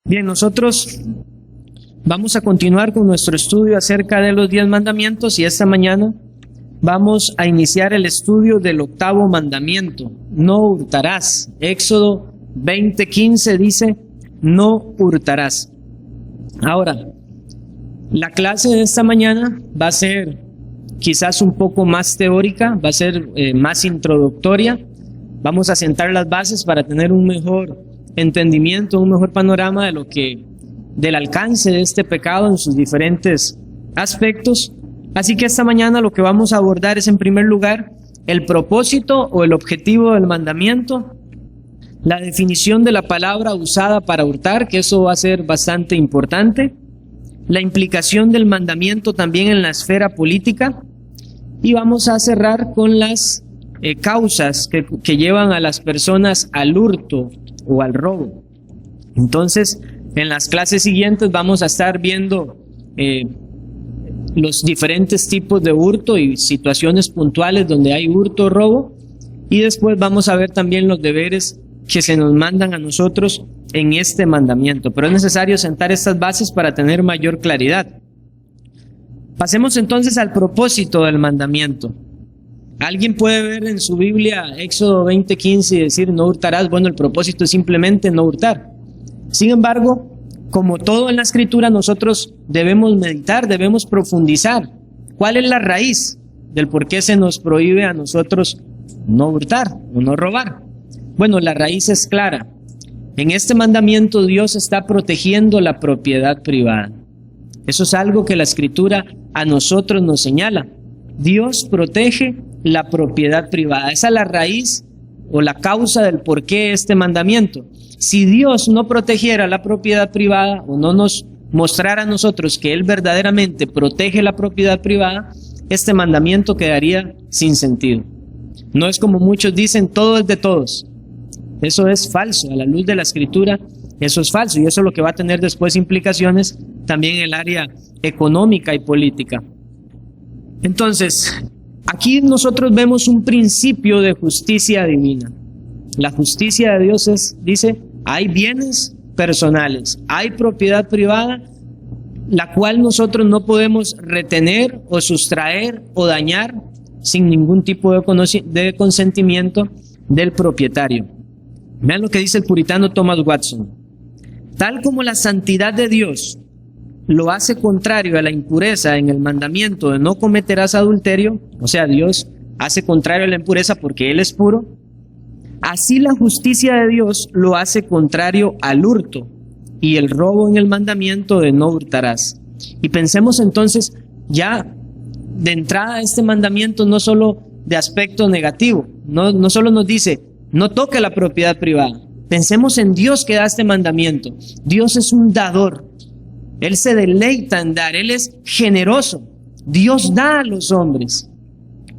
Bien, nosotros vamos a continuar con nuestro estudio acerca de los 10 mandamientos y esta mañana vamos a iniciar el estudio del 8º mandamiento. No hurtarás. Éxodo 20:15 dice, no hurtarás. Ahora, la clase de esta mañana va a ser quizás un poco más teórica, va a ser más introductoria. Vamos a sentar las bases para tener un mejor entendimiento, un mejor panorama del alcance de este pecado en sus diferentes aspectos. Así que esta mañana lo que vamos a abordar es, en primer lugar, el propósito o el objetivo del mandamiento, la definición de la palabra usada para hurtar, que eso va a ser bastante importante, la implicación del mandamiento también en la esfera política, y vamos a cerrar con las causas que llevan a las personas al hurto o al robo. Entonces, en las clases siguientes vamos a estar viendo los diferentes tipos de hurto y situaciones puntuales donde hay hurto o robo, y después vamos a ver también los deberes que se nos mandan a nosotros en este mandamiento. Pero es necesario sentar estas bases para tener mayor claridad. Pasemos entonces al propósito del mandamiento. ¿Alguien puede ver en su Biblia Éxodo 20:15 y decir no hurtarás? Bueno, el propósito es simplemente no hurtar. Sin embargo, como todo en la Escritura, nosotros debemos meditar, debemos profundizar. ¿Cuál es la raíz del por qué se nos prohíbe a nosotros no hurtar o no robar? Bueno, la raíz es clara. En este mandamiento Dios está protegiendo la propiedad privada. Eso es algo que la Escritura a nosotros nos señala. Dios protege la propiedad privada. Esa es la raíz o la causa del por qué este mandamiento. Si Dios no protegiera la propiedad privada o no nos mostrara a nosotros que Él verdaderamente protege la propiedad privada, este mandamiento quedaría sin sentido. No es como muchos dicen, todo es de todos. Eso es falso. A la luz de la Escritura, eso es falso. Y eso es lo que va a tener después implicaciones también en el área económica y política. Entonces, aquí nosotros vemos un principio de justicia divina. La justicia de Dios dice, hay bienes personales, hay propiedad privada, la cual nosotros no podemos retener o sustraer o dañar sin ningún tipo de consentimiento del propietario. Vean lo que dice el puritano Thomas Watson. Tal como la santidad de Dios lo hace contrario a la impureza en el mandamiento de no cometerás adulterio, o sea, Dios hace contrario a la impureza porque Él es puro, así la justicia de Dios lo hace contrario al hurto y el robo en el mandamiento de no hurtarás. Y pensemos entonces ya de entrada este mandamiento no solo de aspecto negativo, no solo nos dice no toque la propiedad privada. Pensemos en Dios que da este mandamiento. Dios es un dador. Él se deleita en dar, Él es generoso. Dios da a los hombres.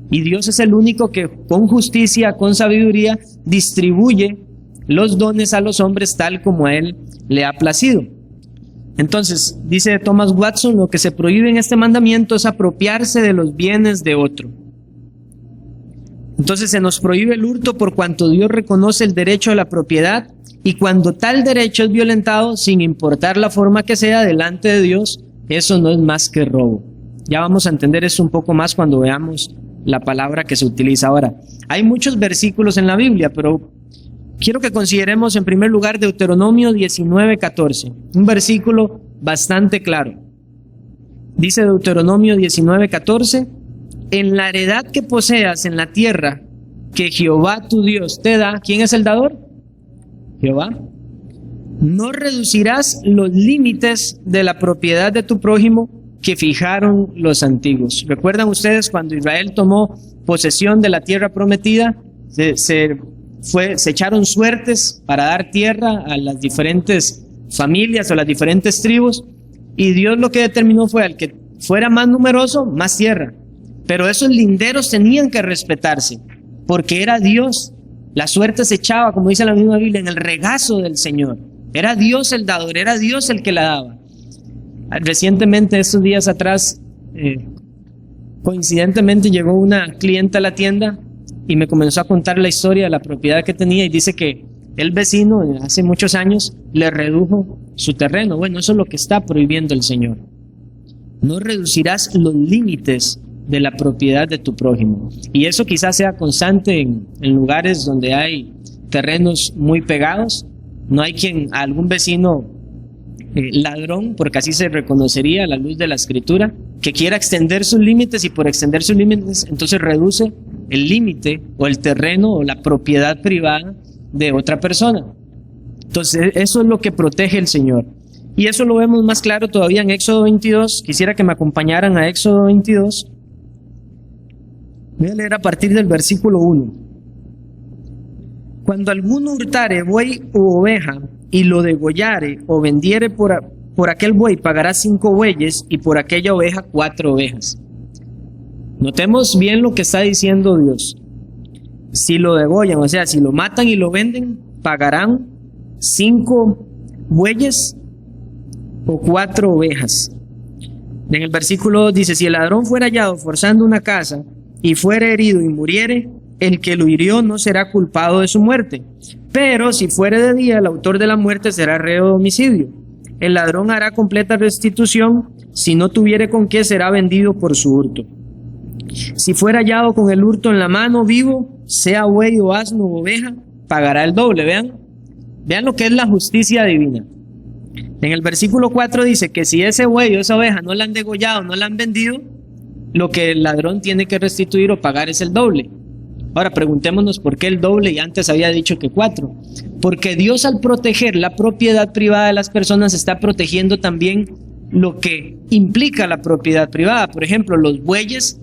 Y Dios es el único que con justicia, con sabiduría, distribuye los dones a los hombres tal como a Él le ha placido. Entonces, dice Thomas Watson, lo que se prohíbe en este mandamiento es apropiarse de los bienes de otro. Entonces se nos prohíbe el hurto por cuanto Dios reconoce el derecho a la propiedad, y cuando tal derecho es violentado, sin importar la forma que sea delante de Dios, eso no es más que robo. Ya vamos a entender eso un poco más cuando veamos la palabra que se utiliza ahora. Hay muchos versículos en la Biblia, pero quiero que consideremos en primer lugar Deuteronomio 19:14, un versículo bastante claro. Dice Deuteronomio 19:14, en la heredad que poseas en la tierra que Jehová tu Dios te da, ¿quién es el dador? Jehová. No reducirás los límites de la propiedad de tu prójimo que fijaron los antiguos. ¿Recuerdan ustedes cuando Israel tomó posesión de la tierra prometida? Se echaron suertes para dar tierra a las diferentes familias o las diferentes tribus, y Dios lo que determinó fue al que fuera más numeroso, más tierra. Pero esos linderos tenían que respetarse, porque era Dios. La suerte se echaba, como dice la misma Biblia, en el regazo del Señor. Era Dios el dador, era Dios el que la daba. Recientemente, estos días atrás, coincidentemente llegó una clienta a la tienda y me comenzó a contar la historia de la propiedad que tenía, y dice que el vecino hace muchos años le redujo su terreno. Bueno, eso es lo que está prohibiendo el Señor. No reducirás los límites de la propiedad de tu prójimo. Y eso quizás sea constante en lugares donde hay terrenos muy pegados. No hay algún vecino ladrón, porque así se reconocería a la luz de la Escritura, que quiera extender sus límites, y por extender sus límites entonces reduce el límite o el terreno o la propiedad privada de otra persona. Entonces eso es lo que protege el Señor. Y eso lo vemos más claro todavía en Éxodo 22. Quisiera que me acompañaran a Éxodo 22. Voy a leer a partir del versículo 1. Cuando alguno hurtare buey o oveja y lo degollare o vendiere por aquel buey, pagará 5 bueyes, y por aquella oveja 4 ovejas. Notemos bien lo que está diciendo Dios. Si lo degollan, o sea, si lo matan y lo venden, pagarán 5 bueyes o 4 ovejas. En el versículo 2 dice: si el ladrón fuera hallado forzando una casa y fuere herido y muriere, el que lo hirió no será culpado de su muerte. Pero si fuere de día, el autor de la muerte será reo de homicidio. El ladrón hará completa restitución. Si no tuviere con qué, será vendido por su hurto. Si fuera hallado con el hurto en la mano vivo, sea buey o asno o oveja, pagará el doble. Vean lo que es la justicia divina. En el versículo 4 dice que si ese buey o esa oveja no la han degollado, no la han vendido, lo que el ladrón tiene que restituir o pagar es el doble. Ahora preguntémonos por qué el doble, y antes había dicho que 4. Porque Dios, al proteger la propiedad privada de las personas, está protegiendo también lo que implica la propiedad privada. Por ejemplo, los bueyes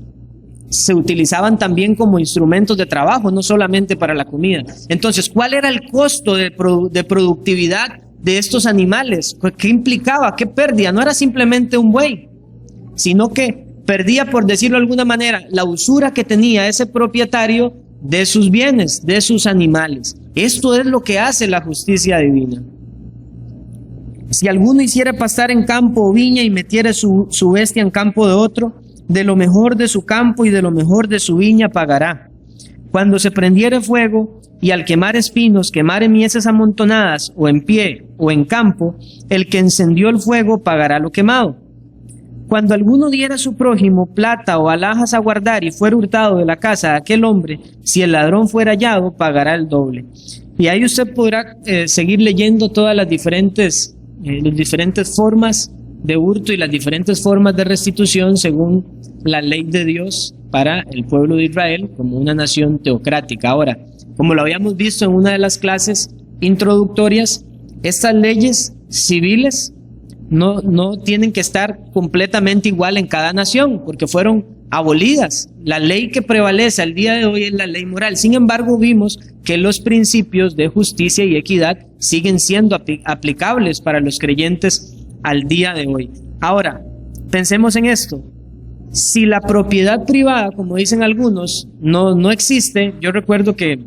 se utilizaban también como instrumentos de trabajo, no solamente para la comida. Entonces, ¿cuál era el costo de productividad de estos animales? ¿Qué implicaba? ¿Qué pérdida? No era simplemente un buey, sino que perdía, por decirlo de alguna manera, la usura que tenía ese propietario de sus bienes, de sus animales. Esto es lo que hace la justicia divina. Si alguno hiciera pastar en campo o viña y metiera su bestia en campo de otro, de lo mejor de su campo y de lo mejor de su viña pagará. Cuando se prendiere fuego y al quemar espinos quemare mieses amontonadas, o en pie o en campo, el que encendió el fuego pagará lo quemado. Cuando alguno diera a su prójimo plata o alhajas a guardar y fuera hurtado de la casa de aquel hombre, si el ladrón fuera hallado, pagará el doble. Y ahí usted podrá seguir leyendo todas las diferentes formas de hurto y las diferentes formas de restitución según la ley de Dios para el pueblo de Israel como una nación teocrática. Ahora, como lo habíamos visto en una de las clases introductorias, estas leyes civiles no tienen que estar completamente igual en cada nación, porque fueron abolidas. La ley que prevalece al día de hoy es la ley moral. Sin embargo, vimos que los principios de justicia y equidad siguen siendo aplicables para los creyentes al día de hoy. Ahora, pensemos en esto. Si la propiedad privada, como dicen algunos, no existe, yo recuerdo que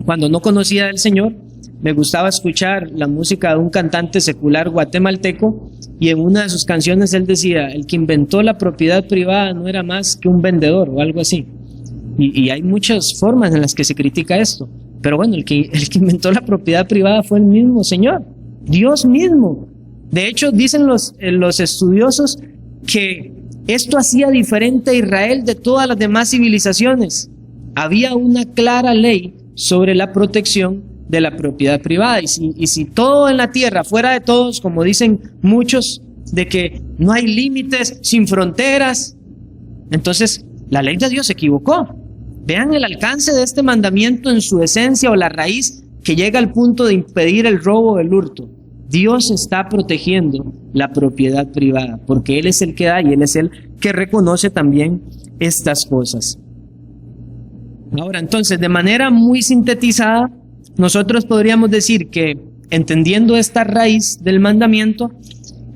cuando no conocía al Señor, me gustaba escuchar la música de un cantante secular guatemalteco, y en una de sus canciones él decía: el que inventó la propiedad privada no era más que un vendedor o algo así. Y hay muchas formas en las que se critica esto, pero bueno, el que inventó la propiedad privada fue el mismo Señor, Dios mismo. De hecho, dicen los estudiosos que esto hacía diferente a Israel de todas las demás civilizaciones. Había una clara ley sobre la protección de la propiedad privada. Y si todo en la tierra fuera de todos, como dicen muchos, de que no hay límites, sin fronteras, entonces la ley de Dios se equivocó. Vean el alcance de este mandamiento en su esencia, o la raíz que llega al punto de impedir el robo o el hurto. Dios está protegiendo la propiedad privada, porque Él es el que da y Él es el que reconoce también estas cosas. Ahora, entonces, de manera muy sintetizada, nosotros podríamos decir que, entendiendo esta raíz del mandamiento,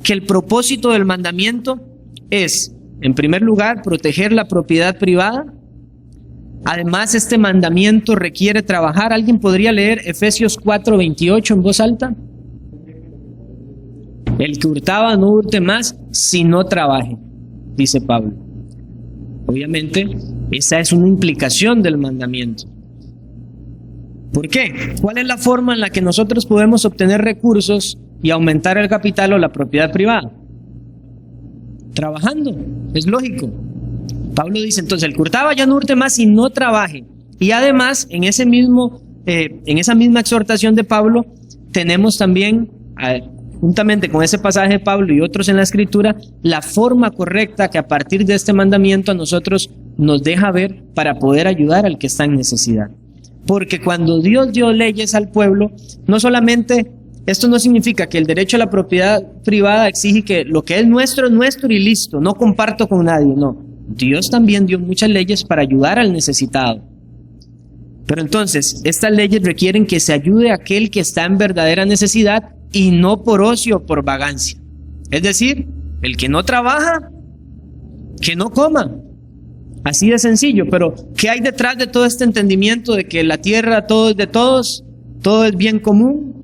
que el propósito del mandamiento es, en primer lugar, proteger la propiedad privada. Además, este mandamiento requiere trabajar. ¿Alguien podría leer Efesios 4:28 en voz alta? El que hurtaba no hurte más si no trabaje, dice Pablo. Obviamente, esa es una implicación del mandamiento. ¿Por qué? ¿Cuál es la forma en la que nosotros podemos obtener recursos y aumentar el capital o la propiedad privada? Trabajando, es lógico. Pablo dice entonces, el que hurtaba ya no hurte más y no trabaje. Y además, en esa misma exhortación de Pablo, tenemos también, juntamente con ese pasaje de Pablo y otros en la Escritura, la forma correcta que a partir de este mandamiento a nosotros nos deja ver para poder ayudar al que está en necesidad. Porque cuando Dios dio leyes al pueblo, no solamente, esto no significa que el derecho a la propiedad privada exige que lo que es nuestro y listo, no comparto con nadie, no. Dios también dio muchas leyes para ayudar al necesitado. Pero entonces, estas leyes requieren que se ayude a aquel que está en verdadera necesidad y no por ocio o por vagancia. Es decir, el que no trabaja, que no coma. Así de sencillo. Pero ¿qué hay detrás de todo este entendimiento de que la tierra todo es de todos, todo es bien común?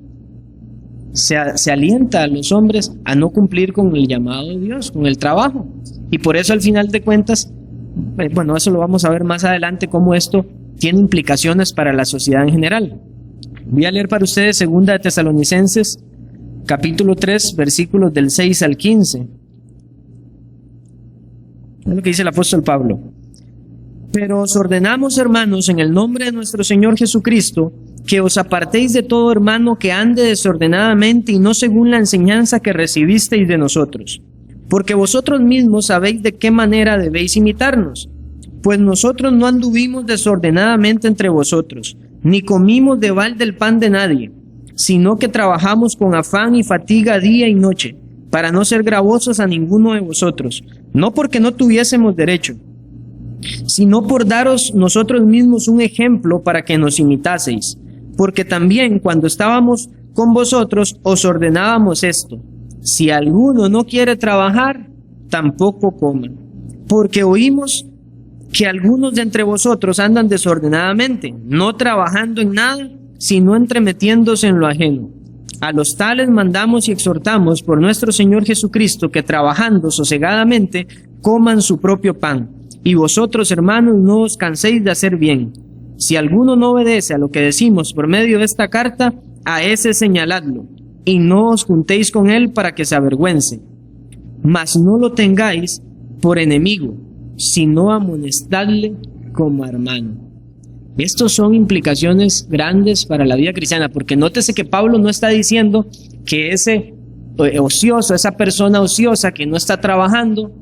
Se alienta a los hombres a no cumplir con el llamado de Dios, con el trabajo. Y por eso al final de cuentas, bueno, eso lo vamos a ver más adelante, cómo esto tiene implicaciones para la sociedad en general. Voy a leer para ustedes 2 de Tesalonicenses, capítulo 3, versículos del 6 al 15. Es lo que dice el apóstol Pablo. Pero os ordenamos, hermanos, en el nombre de nuestro Señor Jesucristo, que os apartéis de todo hermano que ande desordenadamente y no según la enseñanza que recibisteis de nosotros. Porque vosotros mismos sabéis de qué manera debéis imitarnos. Pues nosotros no anduvimos desordenadamente entre vosotros, ni comimos de balde el pan de nadie, sino que trabajamos con afán y fatiga día y noche, para no ser gravosos a ninguno de vosotros, no porque no tuviésemos derecho, sino por daros nosotros mismos un ejemplo para que nos imitaseis. Porque también cuando estábamos con vosotros os ordenábamos esto: si alguno no quiere trabajar, tampoco coma. Porque oímos que algunos de entre vosotros andan desordenadamente, no trabajando en nada, sino entremetiéndose en lo ajeno. A los tales mandamos y exhortamos por nuestro Señor Jesucristo que trabajando sosegadamente coman su propio pan. Y vosotros, hermanos, no os canséis de hacer bien. Si alguno no obedece a lo que decimos por medio de esta carta, a ese señaladlo, y no os juntéis con él para que se avergüence. Mas no lo tengáis por enemigo, sino amonestadle como hermano. Estos son implicaciones grandes para la vida cristiana, porque nótese que Pablo no está diciendo que ese ocioso, esa persona ociosa que no está trabajando,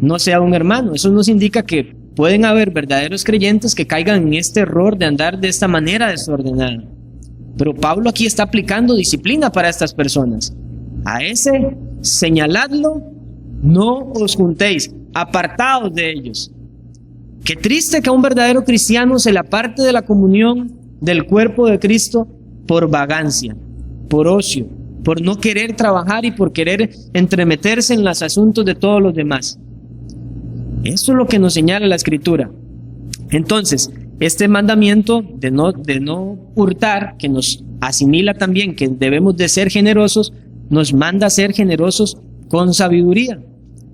no sea un hermano. Eso nos indica que pueden haber verdaderos creyentes que caigan en este error de andar de esta manera desordenada. Pero Pablo aquí está aplicando disciplina para estas personas. A ese señaladlo, no os juntéis, apartados de ellos. Qué triste que a un verdadero cristiano se le aparte de la comunión del cuerpo de Cristo por vagancia, por ocio, por no querer trabajar y por querer entremeterse en los asuntos de todos los demás. Esto es lo que nos señala la Escritura. Entonces, este mandamiento de no hurtar, que nos asimila también que debemos de ser generosos, nos manda a ser generosos con sabiduría,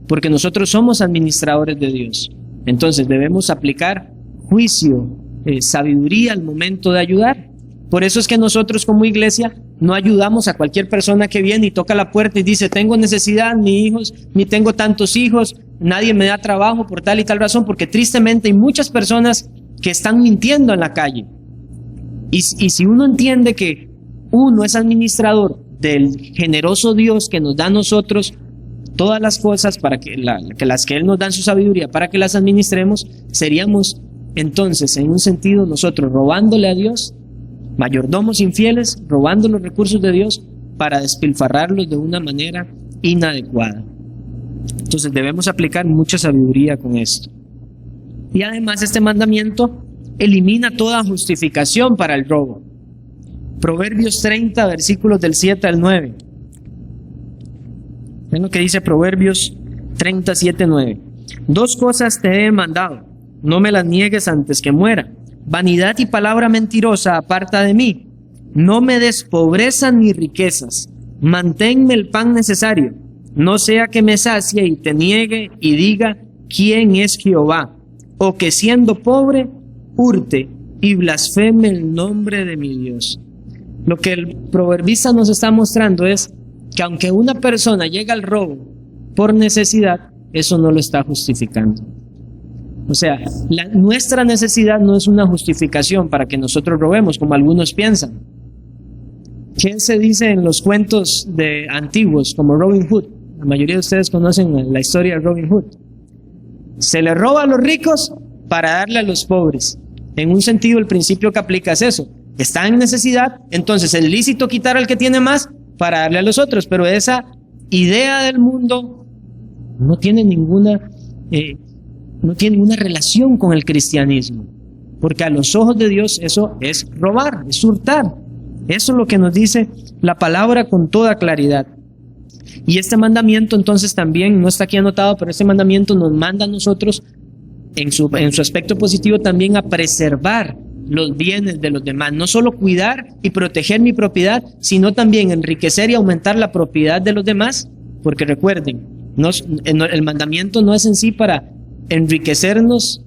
porque nosotros somos administradores de Dios. Entonces debemos aplicar juicio, sabiduría al momento de ayudar. Por eso es que nosotros como iglesia no ayudamos a cualquier persona que viene y toca la puerta y dice: tengo necesidad, ni tengo tantos hijos, nadie me da trabajo por tal y tal razón, porque tristemente hay muchas personas que están mintiendo en la calle. Y si uno entiende que uno es administrador del generoso Dios que nos da a nosotros todas las cosas para que las que Él nos da en su sabiduría para que las administremos, seríamos entonces en un sentido nosotros robándole a Dios, mayordomos infieles, robando los recursos de Dios para despilfarrarlos de una manera inadecuada. Entonces debemos aplicar mucha sabiduría con esto. Y además este mandamiento elimina toda justificación para el robo. Proverbios 30, versículos del 7 al 9. Ven lo que dice Proverbios 37, 9. 2 cosas te he mandado, no me las niegues antes que muera. Vanidad y palabra mentirosa aparta de mí. No me des pobreza ni riquezas. Manténme el pan necesario. No sea que me sacie y te niegue y diga: ¿quién es Jehová? O que siendo pobre, hurte y blasfeme el nombre de mi Dios. Lo que el proverbista nos está mostrando es que aunque una persona llega al robo por necesidad, eso no lo está justificando. O sea, nuestra necesidad no es una justificación para que nosotros robemos, como algunos piensan. ¿Qué se dice en los cuentos antiguos, como Robin Hood? La mayoría de ustedes conocen la historia de Robin Hood. Se le roba a los ricos para darle a los pobres. En un sentido, el principio que aplica es eso. Está en necesidad, entonces es lícito quitar al que tiene más para darle a los otros. Pero esa idea del mundo no tiene ninguna relación con el cristianismo. Porque a los ojos de Dios eso es robar, es hurtar. Eso es lo que nos dice la palabra con toda claridad. Y este mandamiento entonces también, no está aquí anotado, pero este mandamiento nos manda a nosotros, en su aspecto positivo, también a preservar los bienes de los demás. No solo cuidar y proteger mi propiedad, sino también enriquecer y aumentar la propiedad de los demás. Porque recuerden, el mandamiento no es en sí para enriquecernos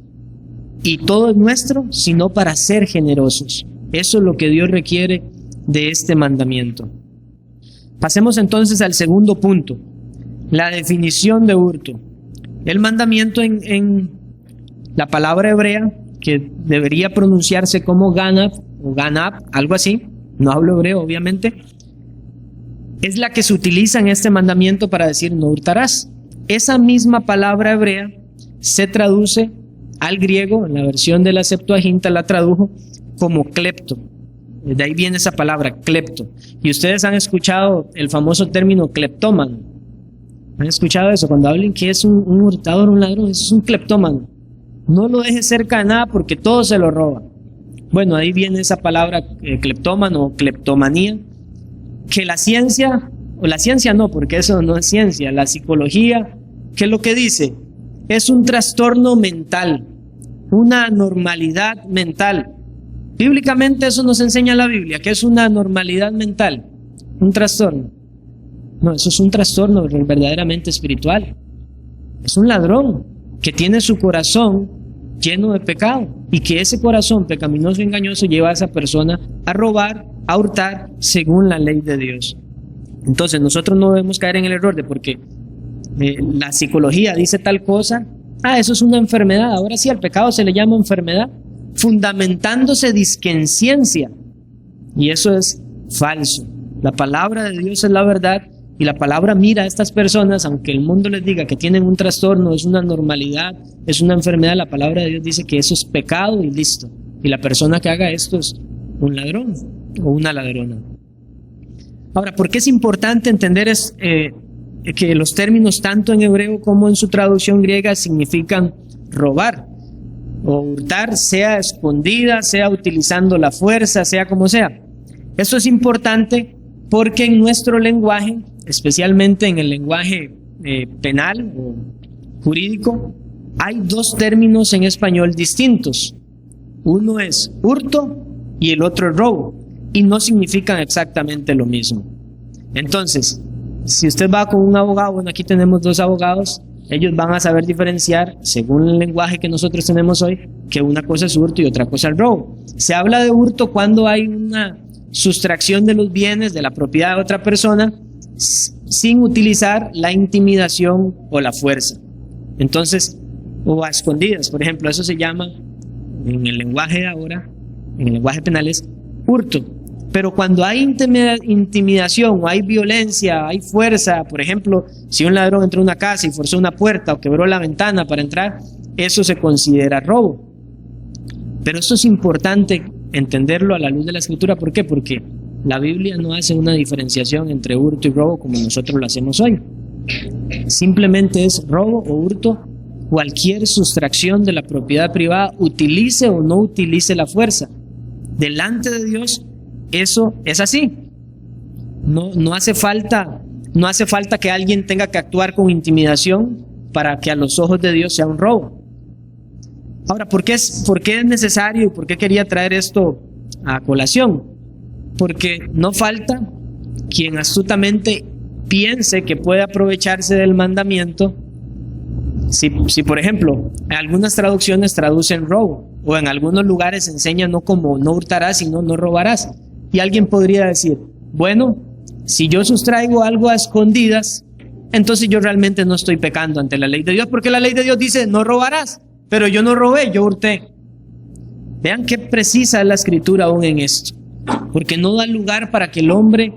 y todo es nuestro, sino para ser generosos. Eso es lo que Dios requiere de este mandamiento. Pasemos entonces al segundo punto, la definición de hurto. El mandamiento en la palabra hebrea, que debería pronunciarse como ganab o ganab, algo así, no hablo hebreo obviamente, es la que se utiliza en este mandamiento para decir no hurtarás. Esa misma palabra hebrea se traduce al griego, en la versión de la Septuaginta la tradujo como clepto. De ahí viene esa palabra, clepto. Y ustedes han escuchado el famoso término cleptómano. ¿Han escuchado eso? Cuando hablan que es un hurtador, un ladrón, eso es un cleptómano. No lo deje cerca de nada porque todo se lo roba. Bueno, ahí viene esa palabra cleptómano o cleptomanía, que la ciencia no, porque eso no es ciencia, la psicología, ¿qué es lo que dice? Es un trastorno mental, una anormalidad mental. Bíblicamente eso nos enseña la Biblia, que es una anormalidad mental, un trastorno. No, eso es un trastorno verdaderamente espiritual. Es un ladrón que tiene su corazón lleno de pecado y que ese corazón pecaminoso y engañoso lleva a esa persona a robar, a hurtar según la ley de Dios. Entonces nosotros no debemos caer en el error de porque la psicología dice tal cosa, eso es una enfermedad. Ahora sí, al pecado se le llama enfermedad, fundamentándose dizque en ciencia, y eso es falso. La palabra de Dios es la verdad, y la palabra mira a estas personas, aunque el mundo les diga que tienen un trastorno, es una normalidad, es una enfermedad, la palabra de Dios dice que eso es pecado y listo, y la persona que haga esto es un ladrón o una ladrona. Ahora, ¿por qué es importante entender que los términos tanto en hebreo como en su traducción griega significan robar o hurtar, sea escondida, sea utilizando la fuerza, sea como sea? Eso es importante porque en nuestro lenguaje, especialmente en el lenguaje penal o jurídico, hay dos términos en español distintos. Uno es hurto y el otro es robo, y no significan exactamente lo mismo. Entonces, si usted va con un abogado, bueno, aquí tenemos dos abogados, ellos van a saber diferenciar, según el lenguaje que nosotros tenemos hoy, que una cosa es hurto y otra cosa es robo. Se habla de hurto cuando hay una sustracción de los bienes de la propiedad de otra persona sin utilizar la intimidación o la fuerza. Entonces, o a escondidas, por ejemplo, eso se llama, en el lenguaje de ahora, en el lenguaje penal es hurto. Pero cuando hay intimidación o hay violencia, hay fuerza, por ejemplo, si un ladrón entró a una casa y forzó una puerta o quebró la ventana para entrar, eso se considera robo. Pero esto es importante entenderlo a la luz de la Escritura. ¿Por qué? Porque la Biblia no hace una diferenciación entre hurto y robo como nosotros lo hacemos hoy. Simplemente es robo o hurto cualquier sustracción de la propiedad privada, utilice o no utilice la fuerza. Delante de Dios, eso es así. No hace falta que alguien tenga que actuar con intimidación para que a los ojos de Dios sea un robo. Ahora, ¿por qué es necesario y por qué quería traer esto a colación? Porque no falta quien astutamente piense que puede aprovecharse del mandamiento. Si por ejemplo, algunas traducciones traducen robo, o en algunos lugares enseñan no como no hurtarás, sino no robarás. Y alguien podría decir, bueno, Si yo sustraigo algo a escondidas, entonces yo realmente no estoy pecando ante la ley de Dios, porque la ley de Dios dice, no robarás, pero yo no robé, yo hurté. Vean qué precisa es la escritura aún en esto, porque no da lugar para que el hombre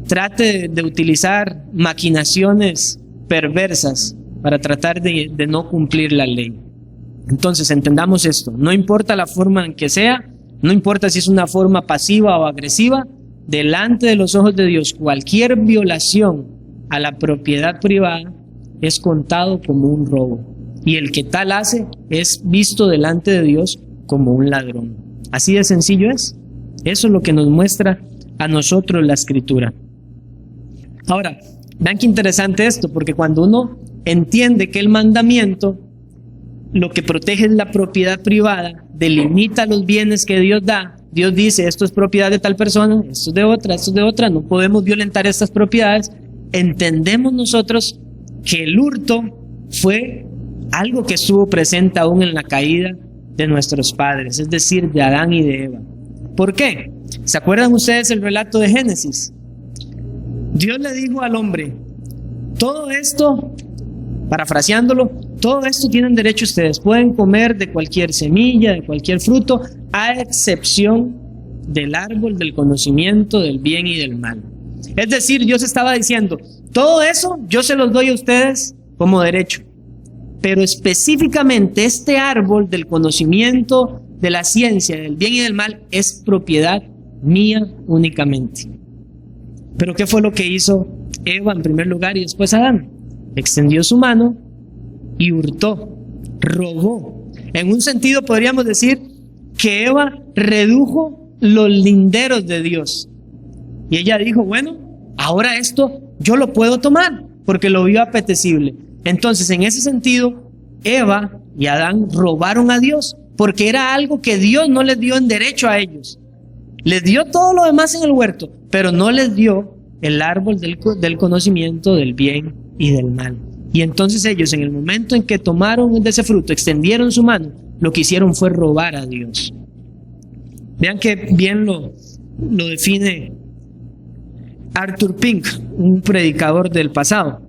trate de utilizar maquinaciones perversas para tratar de no cumplir la ley. Entonces entendamos esto, no importa la forma en que sea, no importa si es una forma pasiva o agresiva, delante de los ojos de Dios, cualquier violación a la propiedad privada es contado como un robo. Y el que tal hace es visto delante de Dios como un ladrón. Así de sencillo es. Eso es lo que nos muestra a nosotros la Escritura. Ahora, vean qué interesante esto, porque cuando uno entiende que el mandamiento lo que protege es la propiedad privada, delimita los bienes que Dios da, Dios dice, esto es propiedad de tal persona, esto es de otra, no podemos violentar estas propiedades. Entendemos nosotros que el hurto fue algo que estuvo presente aún en la caída de nuestros padres, es decir, de Adán y de Eva. ¿Por qué? ¿Se acuerdan ustedes el relato de Génesis? Dios le dijo al hombre, todo esto, parafraseándolo, todo esto tienen derecho ustedes, pueden comer de cualquier semilla, de cualquier fruto, a excepción del árbol del conocimiento del bien y del mal. Es decir, Dios estaba diciendo, todo eso yo se los doy a ustedes como derecho, pero específicamente este árbol del conocimiento de la ciencia, del bien y del mal, es propiedad mía únicamente. Pero ¿qué fue lo que hizo Eva en primer lugar y después Adán? Extendió su mano y hurtó, robó. En un sentido podríamos decir que Eva redujo los linderos de Dios. Y ella dijo, bueno, ahora esto yo lo puedo tomar porque lo vio apetecible. Entonces, en ese sentido, Eva y Adán robaron a Dios porque era algo que Dios no les dio en derecho a ellos. Les dio todo lo demás en el huerto, pero no les dio el árbol del conocimiento del bien y del mal. Y entonces ellos, en el momento en que tomaron de ese fruto, extendieron su mano, lo que hicieron fue robar a Dios. Vean que bien lo define Arthur Pink, un predicador del pasado.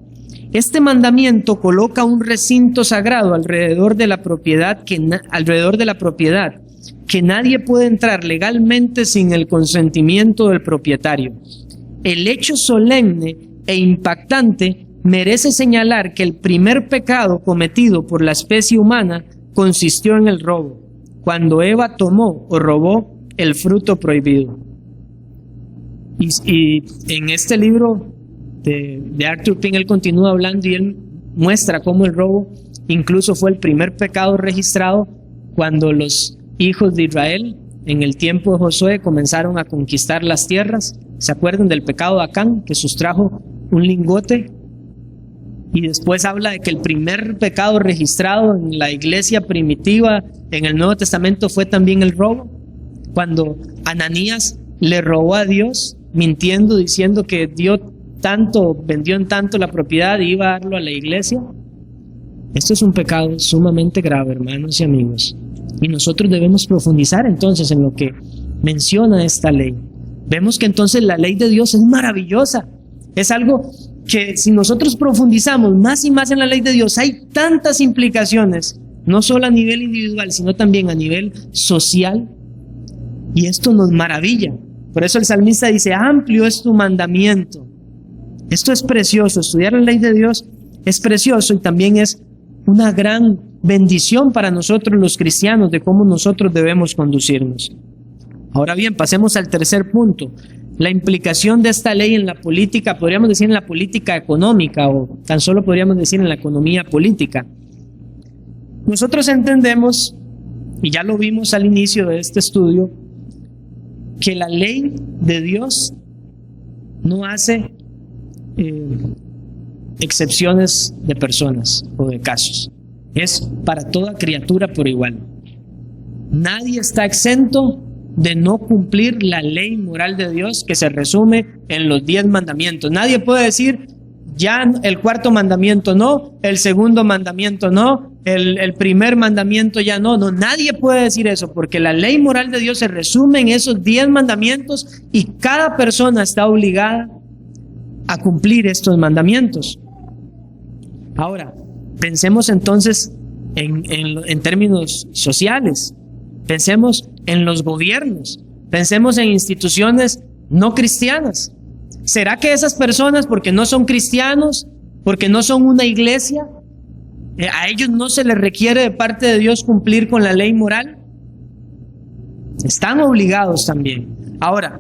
Este mandamiento coloca un recinto sagrado alrededor de la propiedad que nadie puede entrar legalmente sin el consentimiento del propietario. El hecho solemne e impactante merece señalar que el primer pecado cometido por la especie humana consistió en el robo, cuando Eva tomó o robó el fruto prohibido. Y en este libro de Arthur Pink, él continúa hablando y él muestra cómo el robo incluso fue el primer pecado registrado cuando los hijos de Israel en el tiempo de Josué comenzaron a conquistar las tierras. ¿Se acuerdan del pecado de Acán, que sustrajo un lingote? Y después habla de que el primer pecado registrado en la iglesia primitiva en el Nuevo Testamento fue también el robo, cuando Ananías le robó a Dios, mintiendo, diciendo que vendió en tanto la propiedad y iba a darlo a la iglesia. Esto es un pecado sumamente grave, hermanos y amigos, y nosotros debemos profundizar entonces en lo que menciona esta ley. Vemos que entonces la ley de Dios es maravillosa, es algo que si nosotros profundizamos más y más en la ley de Dios, hay tantas implicaciones, no solo a nivel individual, sino también a nivel social, y esto nos maravilla. Por eso el salmista dice, amplio es tu mandamiento. Esto es precioso, estudiar la ley de Dios es precioso y también es una gran bendición para nosotros los cristianos de cómo nosotros debemos conducirnos. Ahora bien, pasemos al tercer punto, la implicación de esta ley en la política, podríamos decir en la política económica o tan solo podríamos decir en la economía política. Nosotros entendemos, y ya lo vimos al inicio de este estudio, que la ley de Dios no hace excepciones de personas o de casos. Es para toda criatura por igual. Nadie está exento de no cumplir la ley moral de Dios que se resume en los 10 mandamientos. Nadie puede decir, ya el cuarto mandamiento no, el segundo mandamiento no, el primer mandamiento ya no. No, nadie puede decir eso porque la ley moral de Dios se resume en esos 10 mandamientos y cada persona está obligada a cumplir estos mandamientos. Ahora, pensemos entonces en términos sociales, pensemos en los gobiernos, pensemos en instituciones no cristianas. ¿Será que esas personas, porque no son cristianos, porque no son una iglesia, a ellos no se les requiere de parte de Dios cumplir con la ley moral? Están obligados también. Ahora,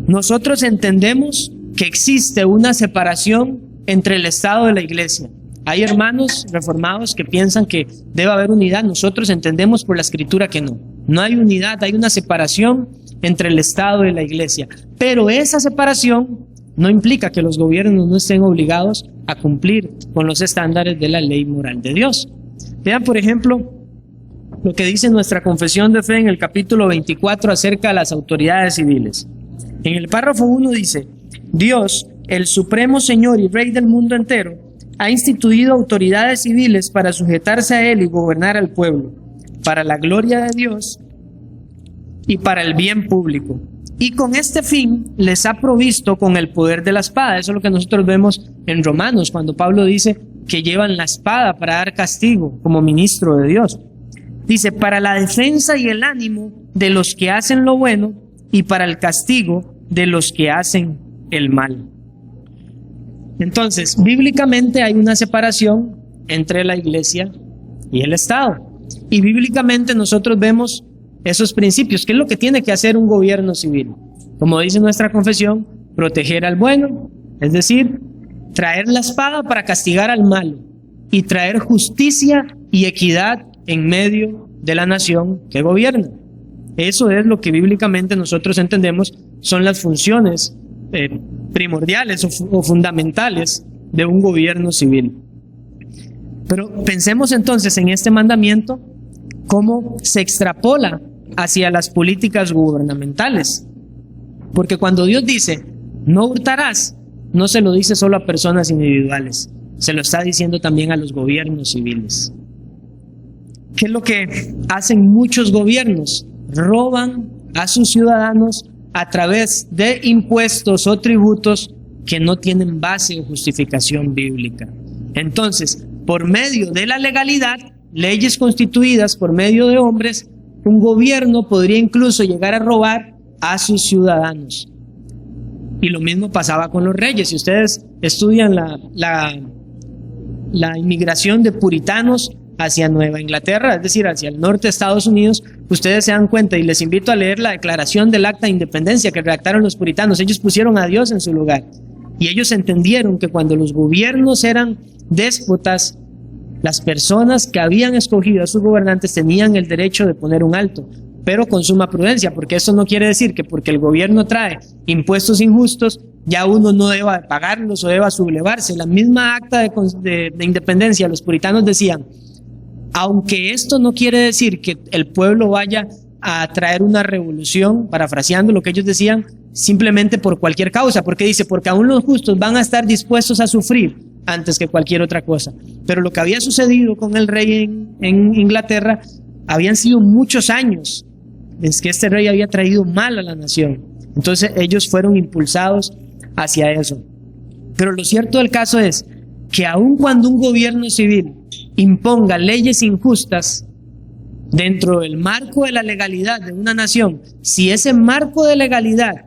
nosotros entendemos que existe una separación entre el Estado y la iglesia. Hay hermanos reformados que piensan que debe haber unidad. Nosotros entendemos por la Escritura que no. No hay unidad, hay una separación entre el Estado y la iglesia. Pero esa separación no implica que los gobiernos no estén obligados a cumplir con los estándares de la ley moral de Dios. Vean, por ejemplo, lo que dice nuestra confesión de fe en el capítulo 24 acerca de las autoridades civiles. En el párrafo 1 dice: Dios, el supremo Señor y Rey del mundo entero, ha instituido autoridades civiles para sujetarse a Él y gobernar al pueblo, para la gloria de Dios y para el bien público. Y con este fin les ha provisto con el poder de la espada. Eso es lo que nosotros vemos en Romanos, cuando Pablo dice que llevan la espada para dar castigo como ministro de Dios. Dice, para la defensa y el ánimo de los que hacen lo bueno y para el castigo de los que hacen el mal. Entonces, bíblicamente hay una separación entre la iglesia y el Estado. Y bíblicamente nosotros vemos esos principios. ¿Qué es lo que tiene que hacer un gobierno civil? Como dice nuestra confesión, proteger al bueno, es decir, traer la espada para castigar al malo y traer justicia y equidad en medio de la nación que gobierna. Eso es lo que bíblicamente nosotros entendemos son las funciones primordiales o fundamentales de un gobierno civil. Pero pensemos entonces en este mandamiento, cómo se extrapola hacia las políticas gubernamentales. Porque cuando Dios dice, no hurtarás, no se lo dice solo a personas individuales, se lo está diciendo también a los gobiernos civiles. ¿Qué es lo que hacen muchos gobiernos? Roban a sus ciudadanos a través de impuestos o tributos que no tienen base o justificación bíblica. Entonces, por medio de la legalidad, leyes constituidas por medio de hombres, un gobierno podría incluso llegar a robar a sus ciudadanos. Y lo mismo pasaba con los reyes. Si ustedes estudian la inmigración de puritanos hacia Nueva Inglaterra, es decir, hacia el norte de Estados Unidos, ustedes se dan cuenta, y les invito a leer la declaración del Acta de Independencia que redactaron los puritanos. Ellos pusieron a Dios en su lugar. Y ellos entendieron que cuando los gobiernos eran déspotas, las personas que habían escogido a sus gobernantes tenían el derecho de poner un alto, pero con suma prudencia, porque eso no quiere decir que porque el gobierno trae impuestos injustos, ya uno no deba pagarlos o deba sublevarse. La misma Acta de Independencia, los puritanos decían, aunque esto no quiere decir que el pueblo vaya a traer una revolución, parafraseando lo que ellos decían, simplemente por cualquier causa, porque dice, porque aún los justos van a estar dispuestos a sufrir antes que cualquier otra cosa. Pero lo que había sucedido con el rey en Inglaterra, habían sido muchos años, es que este rey había traído mal a la nación. Entonces ellos fueron impulsados hacia eso. Pero lo cierto del caso es que aun cuando un gobierno civil imponga leyes injustas dentro del marco de la legalidad de una nación, si ese marco de legalidad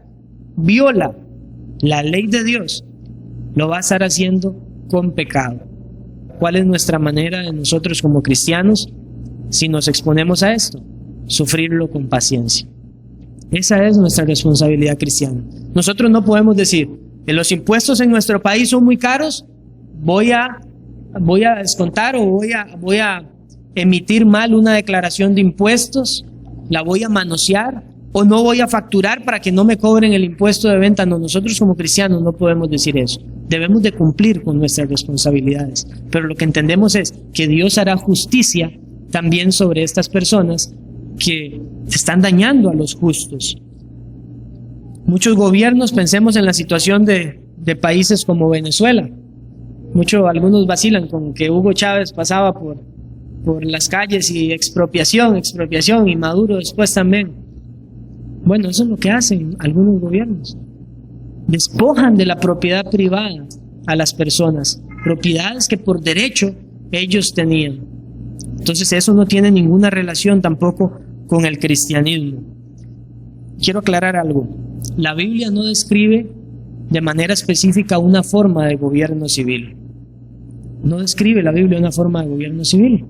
viola la ley de Dios, lo va a estar haciendo con pecado. ¿Cuál es nuestra manera de nosotros como cristianos, si nos exponemos a esto? Sufrirlo con paciencia. Esa es nuestra responsabilidad cristiana. Nosotros no podemos decir, que los impuestos en nuestro país son muy caros, voy a descontar o voy a emitir mal una declaración de impuestos, la voy a manosear o no voy a facturar para que no me cobren el impuesto de venta. No, nosotros como cristianos no podemos decir eso. Debemos de cumplir con nuestras responsabilidades, pero lo que entendemos es que Dios hará justicia también sobre estas personas que están dañando a los justos. Muchos gobiernos, pensemos en la situación de países como Venezuela. Algunos vacilan con que Hugo Chávez pasaba por las calles y expropiación, y Maduro después también. Bueno, eso es lo que hacen algunos gobiernos. Despojan de la propiedad privada a las personas, propiedades que por derecho ellos tenían. Entonces eso no tiene ninguna relación tampoco con el cristianismo. Quiero aclarar algo. La Biblia no describe de manera específica una forma de gobierno civil. No describe la Biblia una forma de gobierno civil.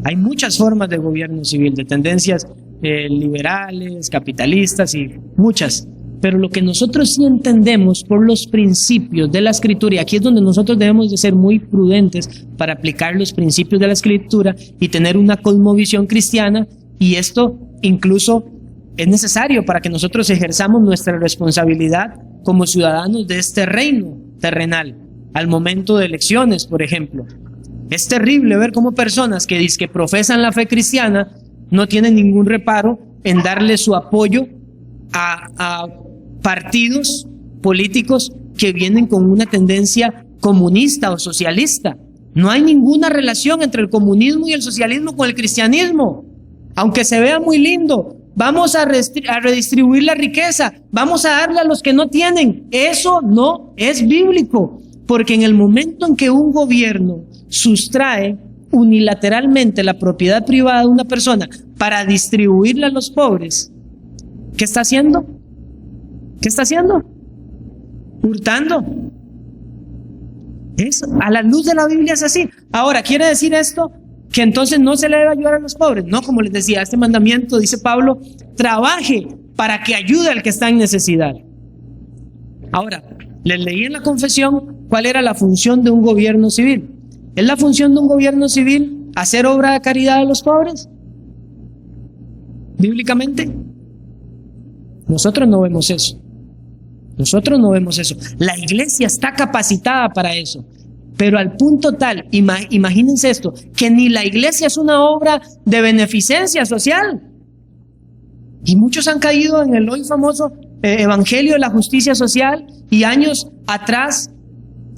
Hay muchas formas de gobierno civil, de tendencias liberales, capitalistas y muchas. Pero lo que nosotros sí entendemos por los principios de la Escritura, y aquí es donde nosotros debemos de ser muy prudentes para aplicar los principios de la Escritura y tener una cosmovisión cristiana, y esto incluso es necesario para que nosotros ejerzamos nuestra responsabilidad como ciudadanos de este reino terrenal, al momento de elecciones, por ejemplo. Es terrible ver cómo personas que dicen que profesan la fe cristiana no tienen ningún reparo en darle su apoyo a partidos políticos que vienen con una tendencia comunista o socialista. No hay ninguna relación entre el comunismo y el socialismo con el cristianismo. Aunque se vea muy lindo, vamos a redistribuir la riqueza, vamos a darle a los que no tienen. Eso no es bíblico, porque en el momento en que un gobierno sustrae unilateralmente la propiedad privada de una persona para distribuirla a los pobres, ¿qué está haciendo? ¿Qué está haciendo? Hurtando. A la luz de la Biblia es así. Ahora, ¿quiere decir esto que entonces no se le debe ayudar a los pobres? No, como les decía, este mandamiento, dice Pablo, trabaje para que ayude al que está en necesidad. Ahora, les leí en la confesión cuál era la función de un gobierno civil. ¿Es la función de un gobierno civil hacer obra de caridad a los pobres? ¿Bíblicamente? Nosotros no vemos eso. Nosotros no vemos eso. La iglesia está capacitada para eso. Pero al punto tal, imagínense esto, que ni la iglesia es una obra de beneficencia social. Y muchos han caído en el hoy famoso evangelio de la justicia social, y años atrás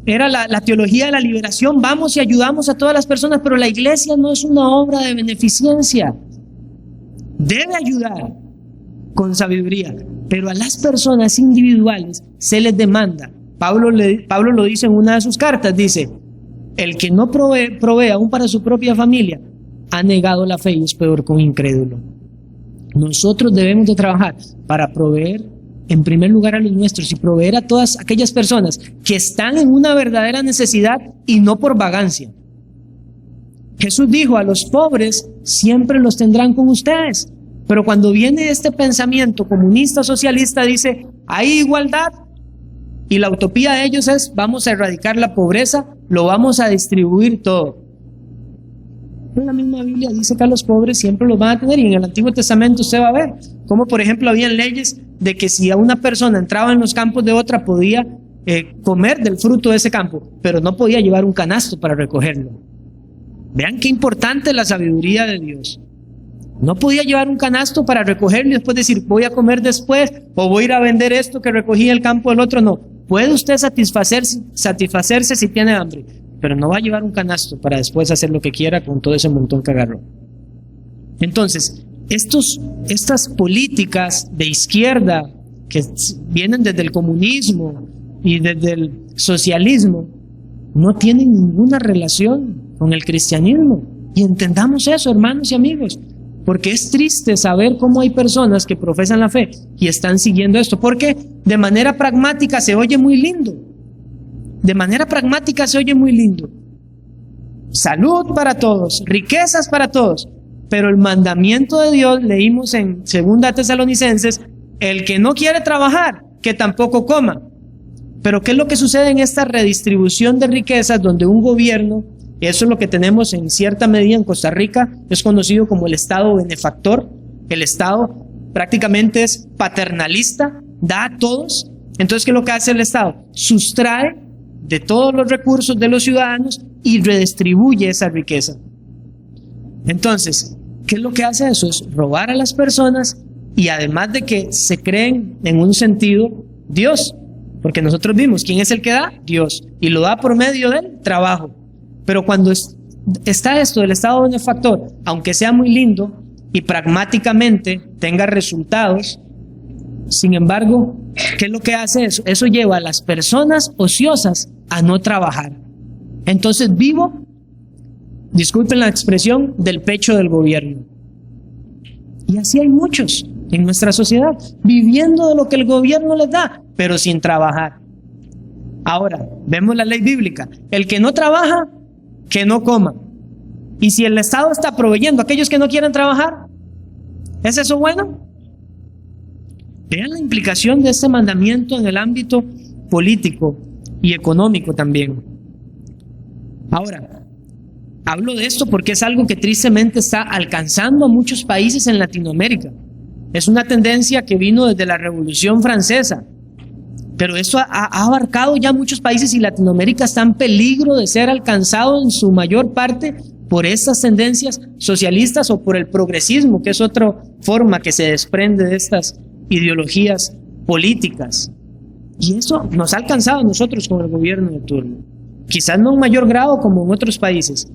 era la teología de la liberación. Vamos y ayudamos a todas las personas, pero la iglesia no es una obra de beneficencia. Debe ayudar con sabiduría, pero a las personas individuales se les demanda. Pablo lo dice en una de sus cartas, dice, el que no provee aún para su propia familia, ha negado la fe y es peor que un incrédulo. Nosotros debemos de trabajar para proveer en primer lugar a los nuestros y proveer a todas aquellas personas que están en una verdadera necesidad y no por vagancia. Jesús dijo, a los pobres siempre los tendrán con ustedes. Pero cuando viene este pensamiento comunista, socialista, dice, hay igualdad, y la utopía de ellos es, vamos a erradicar la pobreza, lo vamos a distribuir todo. En la misma Biblia dice que a los pobres siempre los van a tener, y en el Antiguo Testamento usted va a ver cómo, por ejemplo, habían leyes de que si a una persona entraba en los campos de otra, podía comer del fruto de ese campo, pero no podía llevar un canasto para recogerlo. Vean qué importante es la sabiduría de Dios. No podía llevar un canasto para recogerlo y después decir, voy a comer después, o voy a ir a vender esto que recogí en el campo del otro. No, puede usted satisfacerse si tiene hambre, pero no va a llevar un canasto para después hacer lo que quiera con todo ese montón que agarró. Entonces, estas políticas de izquierda que vienen desde el comunismo y desde el socialismo no tienen ninguna relación con el cristianismo. Y entendamos eso, hermanos y amigos. Porque es triste saber cómo hay personas que profesan la fe y están siguiendo esto. Porque de manera pragmática se oye muy lindo. De manera pragmática se oye muy lindo. Salud para todos, riquezas para todos. Pero el mandamiento de Dios, leímos en 2 Tesalonicenses, el que no quiere trabajar, que tampoco coma. Pero ¿qué es lo que sucede en esta redistribución de riquezas donde un gobierno, eso es lo que tenemos en cierta medida en Costa Rica, es conocido como el Estado benefactor? El Estado prácticamente es paternalista, da a todos. Entonces, ¿qué es lo que hace el Estado? Sustrae de todos los recursos de los ciudadanos y redistribuye esa riqueza. Entonces, ¿qué es lo que hace eso? Es robar a las personas, y además de que se creen en un sentido Dios, porque nosotros vimos, ¿quién es el que da? Dios, y lo da por medio del trabajo. Pero cuando está esto del Estado benefactor, aunque sea muy lindo y pragmáticamente tenga resultados, Sin embargo, ¿qué es lo que hace eso? Eso lleva a las personas ociosas a no trabajar. Entonces vivo, disculpen la expresión, del pecho del gobierno. Y así hay muchos en nuestra sociedad, viviendo de lo que el gobierno les da, pero sin trabajar. Ahora, vemos la ley bíblica. El que no trabaja, que no coma. Y si el Estado está proveyendo a aquellos que no quieren trabajar, ¿es eso bueno? Vean la implicación de este mandamiento en el ámbito político y económico también. Ahora, hablo de esto porque es algo que tristemente está alcanzando a muchos países en Latinoamérica. Es una tendencia que vino desde la Revolución Francesa, pero esto ha abarcado ya muchos países y Latinoamérica está en peligro de ser alcanzado en su mayor parte por estas tendencias socialistas o por el progresismo, que es otra forma que se desprende de estas ideologías políticas. Y eso nos ha alcanzado a nosotros con el gobierno de turno. Quizás no en mayor grado como en otros países,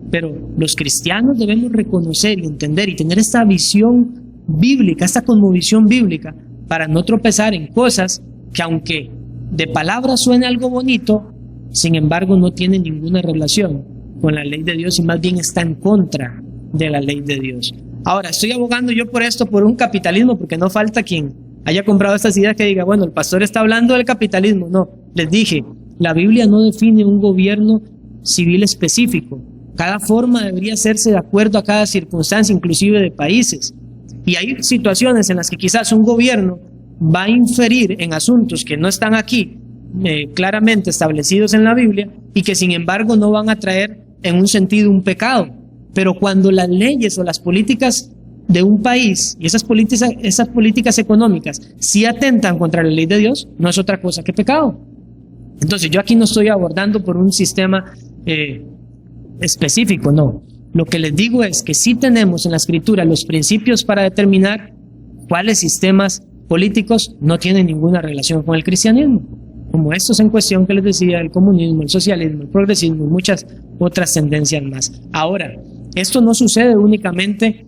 pero los cristianos debemos reconocer y entender y tener esta visión bíblica, esta cosmovisión bíblica, para no tropezar en cosas que, aunque de palabras suene algo bonito, sin embargo no tiene ninguna relación con la ley de Dios y más bien está en contra de la ley de Dios. Ahora, estoy abogando yo por esto, por un capitalismo, porque no falta quien haya comprado estas ideas que diga, bueno, el pastor está hablando del capitalismo. No, les dije, la Biblia no define un gobierno civil específico. Cada forma debería hacerse de acuerdo a cada circunstancia, inclusive de países. Y hay situaciones en las que quizás un gobierno va a inferir en asuntos que no están aquí claramente establecidos en la Biblia y que sin embargo no van a traer en un sentido un pecado. Pero cuando las leyes o las políticas de un país y esas políticas económicas sí atentan contra la ley de Dios, no es otra cosa que pecado. Entonces yo aquí no estoy abordando por un sistema específico, no. Lo que les digo es que sí tenemos en la Escritura los principios para determinar cuáles sistemas políticos no tienen ninguna relación con el cristianismo, como estos en cuestión que les decía, el comunismo, el socialismo, el progresismo y muchas otras tendencias más. Ahora, esto no sucede únicamente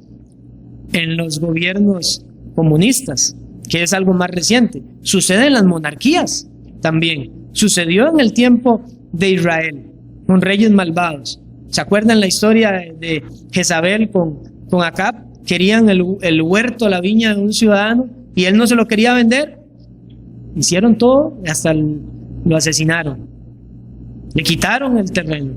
en los gobiernos comunistas, que es algo más reciente. Sucede en las monarquías también. Sucedió en el tiempo de Israel, con reyes malvados. ¿Se acuerdan la historia de Jezabel con Acab? Querían el huerto, la viña de un ciudadano y él no se lo quería vender. Hicieron todo y hasta lo asesinaron. Le quitaron el terreno.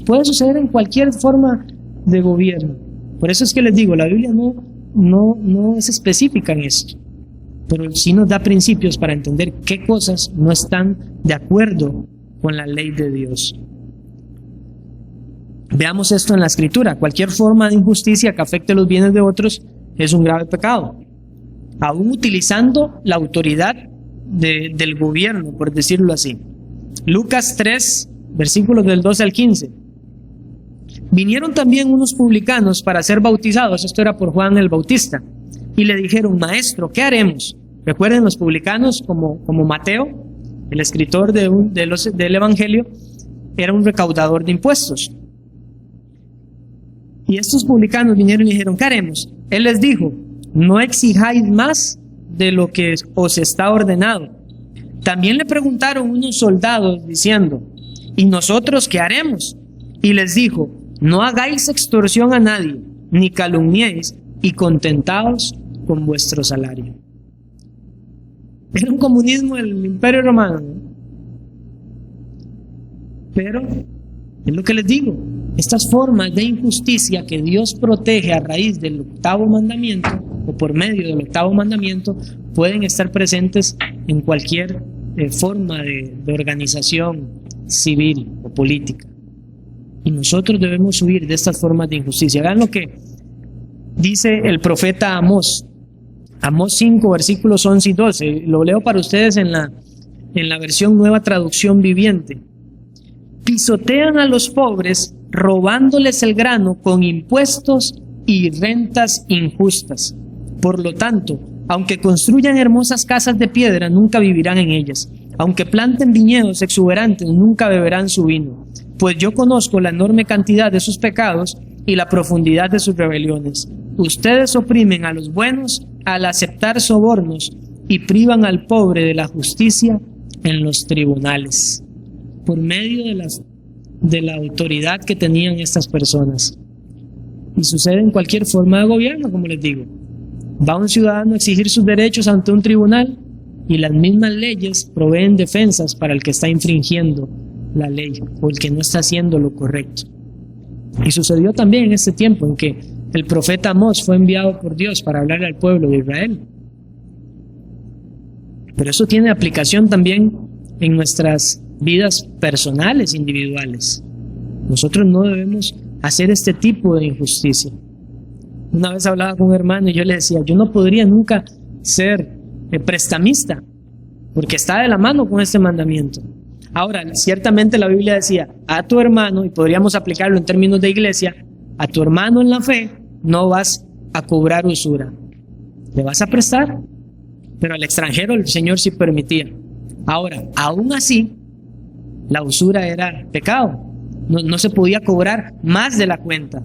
Puede suceder en cualquier forma de gobierno. Por eso es que les digo, la Biblia no es específica en esto, pero sí nos da principios para entender qué cosas no están de acuerdo con la ley de Dios. Veamos esto en la Escritura. Cualquier forma de injusticia que afecte los bienes de otros es un grave pecado, aún utilizando la autoridad del gobierno, por decirlo así. Lucas 3, versículos del 12 al 15. Vinieron también unos publicanos para ser bautizados, esto era por Juan el Bautista, y le dijeron, maestro, ¿qué haremos? Recuerden, los publicanos, como Mateo, el escritor del Evangelio, era un recaudador de impuestos. Y estos publicanos vinieron y dijeron, ¿qué haremos? Él les dijo, no exijáis más de lo que os está ordenado. También le preguntaron unos soldados diciendo, ¿y nosotros qué haremos? Y les dijo, no hagáis extorsión a nadie, ni calumniéis, y contentaos con vuestro salario. Era un comunismo del Imperio Romano, ¿no? Pero es lo que les digo, estas formas de injusticia que Dios protege a raíz del octavo mandamiento o por medio del octavo mandamiento pueden estar presentes en cualquier forma de organización civil o política. Y nosotros debemos huir de estas formas de injusticia. Vean lo que dice el profeta Amós. Amós 5, versículos 11 y 12. Lo leo para ustedes en la versión Nueva Traducción Viviente. Pisotean a los pobres, robándoles el grano con impuestos y rentas injustas. Por lo tanto, aunque construyan hermosas casas de piedra, nunca vivirán en ellas. Aunque planten viñedos exuberantes, nunca beberán su vino. Pues yo conozco la enorme cantidad de sus pecados y la profundidad de sus rebeliones. Ustedes oprimen a los buenos, al aceptar sobornos y privan al pobre de la justicia en los tribunales, por medio de la autoridad que tenían estas personas. Y sucede en cualquier forma de gobierno, como les digo. Va un ciudadano a exigir sus derechos ante un tribunal y las mismas leyes proveen defensas para el que está infringiendo la ley o el que no está haciendo lo correcto. Y sucedió también en este tiempo en que el profeta Amós fue enviado por Dios para hablarle al pueblo de Israel. Pero eso tiene aplicación también en nuestras vidas personales, individuales. Nosotros no debemos hacer este tipo de injusticia. Una vez hablaba con un hermano y yo le decía, yo no podría nunca ser prestamista, porque está de la mano con este mandamiento. Ahora, ciertamente la Biblia decía, a tu hermano, y podríamos aplicarlo en términos de iglesia, a tu hermano en la fe no vas a cobrar usura. Le vas a prestar, pero al extranjero el Señor sí permitía. Ahora, aún así, la usura era pecado. No se podía cobrar más de la cuenta,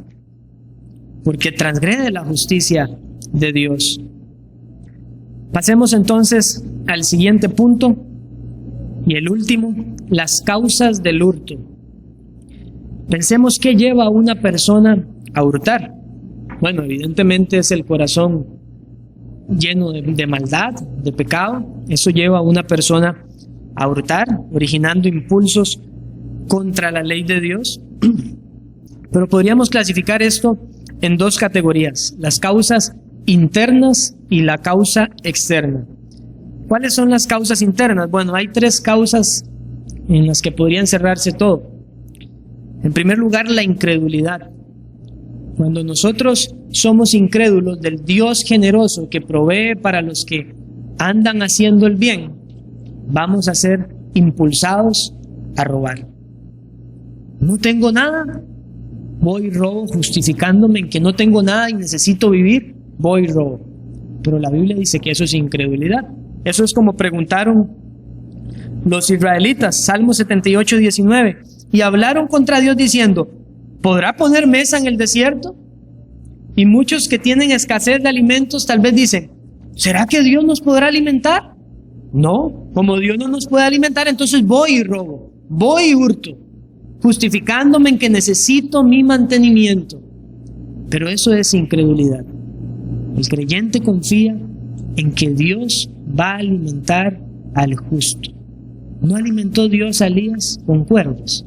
porque transgrede la justicia de Dios. Pasemos entonces al siguiente punto y el último, las causas del hurto. Pensemos qué lleva a una persona a hurtar. Bueno, evidentemente es el corazón lleno de maldad, de pecado. Eso lleva a una persona a hurtar, originando impulsos contra la ley de Dios. Pero podríamos clasificar esto en dos categorías: las causas internas y la causa externa. ¿Cuáles son las causas internas? Bueno, hay tres causas en las que podría encerrarse todo. En primer lugar, la incredulidad. Cuando nosotros somos incrédulos del Dios generoso que provee para los que andan haciendo el bien, vamos a ser impulsados a robar. No tengo nada, voy y robo, justificándome en que no tengo nada y necesito vivir, voy y robo. Pero la Biblia dice que eso es incredulidad. Eso es como preguntaron los israelitas, Salmo 78, 19, y hablaron contra Dios diciendo, ¿podrá poner mesa en el desierto? Y muchos que tienen escasez de alimentos tal vez dicen, ¿será que Dios nos podrá alimentar? No, como Dios no nos puede alimentar, entonces voy y robo, voy y hurto, justificándome en que necesito mi mantenimiento. Pero eso es incredulidad. El creyente confía en que Dios va a alimentar al justo. ¿No alimentó Dios a Elías con cuervos?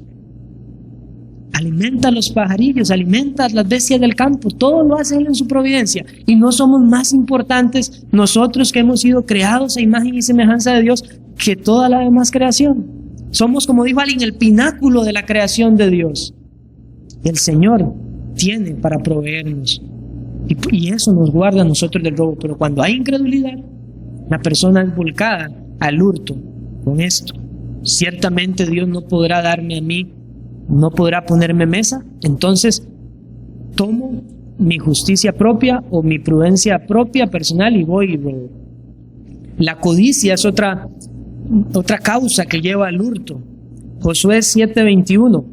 Alimenta a los pajarillos, alimenta a las bestias del campo, todo lo hace Él en su providencia. Y no somos más importantes nosotros que hemos sido creados a imagen y semejanza de Dios que toda la demás creación. Somos, como dijo alguien, el pináculo de la creación de Dios. El Señor tiene para proveernos. Y eso nos guarda a nosotros del robo. Pero cuando hay incredulidad, la persona es volcada al hurto con esto. Ciertamente Dios no podrá darme a mí, no podrá ponerme mesa. Entonces tomo mi justicia propia o mi prudencia propia personal y voy y robo. La codicia es otra causa que lleva al hurto. Josué 7:21,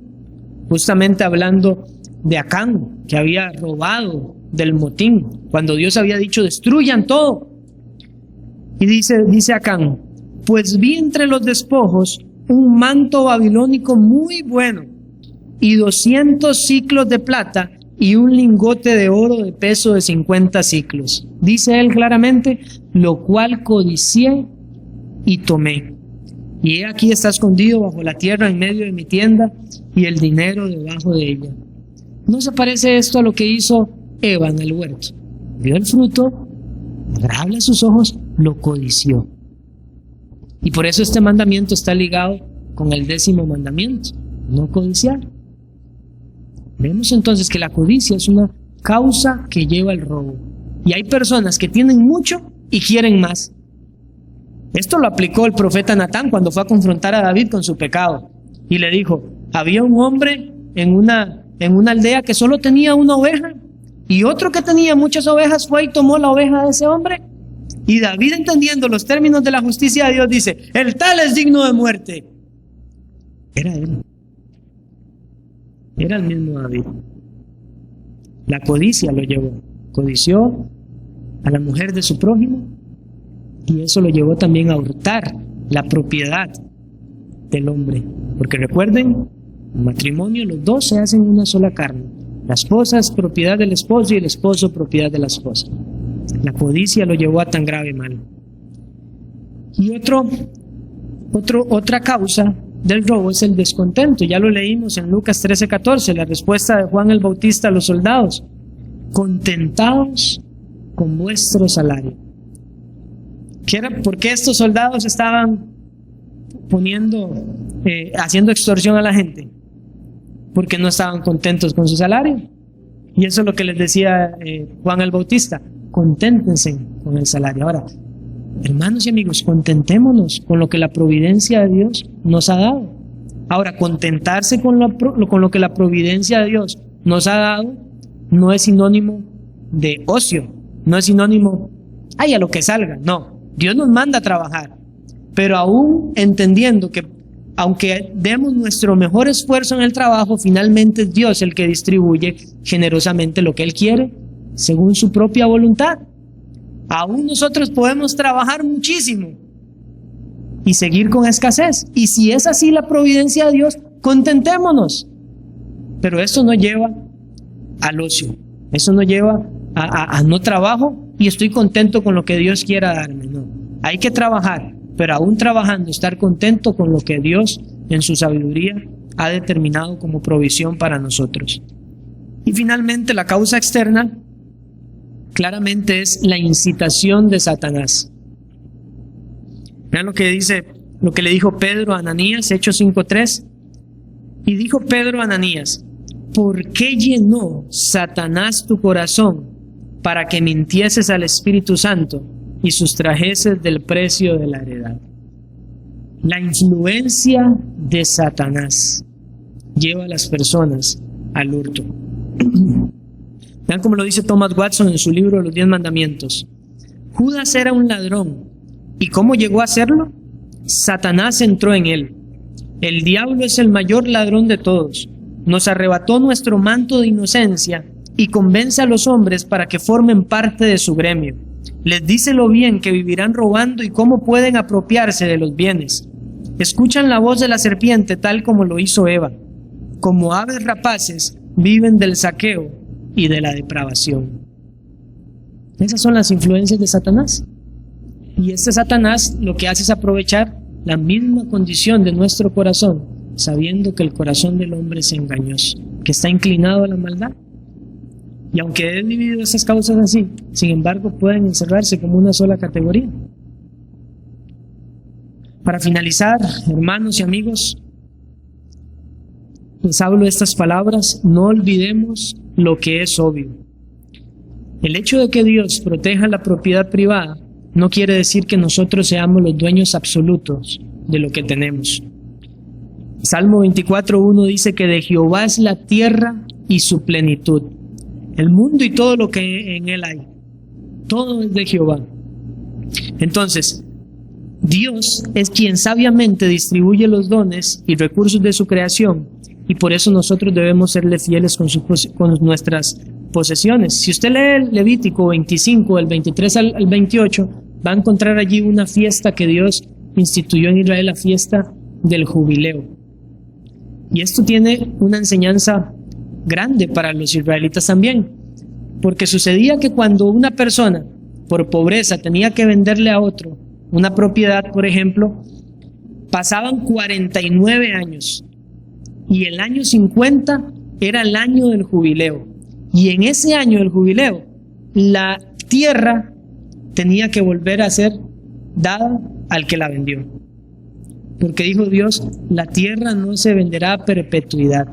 justamente hablando de Acán, que había robado del motín, cuando Dios había dicho destruyan todo. Y dice Acán, pues vi entre los despojos un manto babilónico muy bueno y 200 siclos de plata y un lingote de oro de peso de 50 siclos. Dice él claramente, lo cual codicié y tomé. Y he aquí está escondido bajo la tierra en medio de mi tienda y el dinero debajo de ella. ¿No se parece esto a lo que hizo Eva en el huerto? Vio el fruto, agradable a sus ojos, lo codició. Y por eso este mandamiento está ligado con el 10º mandamiento, no codiciar. Vemos entonces que la codicia es una causa que lleva al robo. Y hay personas que tienen mucho y quieren más. Esto lo aplicó el profeta Natán cuando fue a confrontar a David con su pecado. Y le dijo, había un hombre en una aldea que solo tenía una oveja, y otro que tenía muchas ovejas fue y tomó la oveja de ese hombre. Y David, entendiendo los términos de la justicia de Dios, dice, el tal es digno de muerte. Era él. Era el mismo David. La codicia lo llevó. Codició a la mujer de su prójimo, y eso lo llevó también a hurtar la propiedad del hombre. Porque recuerden, en matrimonio los dos se hacen una sola carne. La esposa es propiedad del esposo y el esposo propiedad de la esposa. La codicia lo llevó a tan grave mal. Y otra causa del robo es el descontento. Ya lo leímos en Lucas 13:14, la respuesta de Juan el Bautista a los soldados: contentados con vuestro salario. ¿Por qué estos soldados estaban haciendo extorsión a la gente? Porque no estaban contentos con su salario. Y eso es lo que les decía Juan el Bautista: conténtense con el salario. Ahora, hermanos y amigos, contentémonos con lo que la providencia de Dios nos ha dado. Ahora, contentarse con lo que la providencia de Dios nos ha dado no es sinónimo de ocio, no es sinónimo, a lo que salga. No, Dios nos manda a trabajar, pero aún entendiendo que aunque demos nuestro mejor esfuerzo en el trabajo, finalmente es Dios el que distribuye generosamente lo que Él quiere, según su propia voluntad. Aún nosotros podemos trabajar muchísimo y seguir con escasez. Y si es así la providencia de Dios, contentémonos. Pero eso no lleva al ocio. Eso no lleva a no trabajo y estoy contento con lo que Dios quiera darme. No, hay que trabajar, pero aún trabajando, estar contento con lo que Dios en su sabiduría ha determinado como provisión para nosotros. Y finalmente, la causa externa claramente es la incitación de Satanás. Vean lo que le dijo Pedro a Ananías, Hechos 5:3. Y dijo Pedro a Ananías: ¿por qué llenó Satanás tu corazón para que mintieses al Espíritu Santo y sustrajeses del precio de la heredad? La influencia de Satanás lleva a las personas al hurto. Vean cómo lo dice Thomas Watson en su libro Los 10 Mandamientos. Judas era un ladrón. ¿Y cómo llegó a serlo? Satanás entró en él. El diablo es el mayor ladrón de todos. Nos arrebató nuestro manto de inocencia y convence a los hombres para que formen parte de su gremio. Les dice lo bien que vivirán robando y cómo pueden apropiarse de los bienes. Escuchan la voz de la serpiente tal como lo hizo Eva. Como aves rapaces viven del saqueo y de la depravación. Esas son las influencias de Satanás. Y este Satanás lo que hace es aprovechar la misma condición de nuestro corazón, sabiendo que el corazón del hombre es engañoso, que está inclinado a la maldad. Y aunque he dividido esas causas así, sin embargo pueden encerrarse como una sola categoría. Para finalizar, hermanos y amigos, les hablo de estas palabras: no olvidemos lo que es obvio. El hecho de que Dios proteja la propiedad privada no quiere decir que nosotros seamos los dueños absolutos de lo que tenemos. Salmo 24:1 dice que de Jehová es la tierra y su plenitud, el mundo y todo lo que en él hay. Todo es de Jehová. Entonces, Dios es quien sabiamente distribuye los dones y recursos de su creación, y por eso nosotros debemos serle fieles con nuestras posesiones. Si usted lee el Levítico 25, del 23 al 28, va a encontrar allí una fiesta que Dios instituyó en Israel, la fiesta del jubileo. Y esto tiene una enseñanza grande para los israelitas también, porque sucedía que cuando una persona por pobreza tenía que venderle a otro una propiedad, por ejemplo, pasaban 49 años y el año 50 era el año del jubileo, y en ese año del jubileo la tierra tenía que volver a ser dada al que la vendió, porque dijo Dios: la tierra no se venderá a perpetuidad.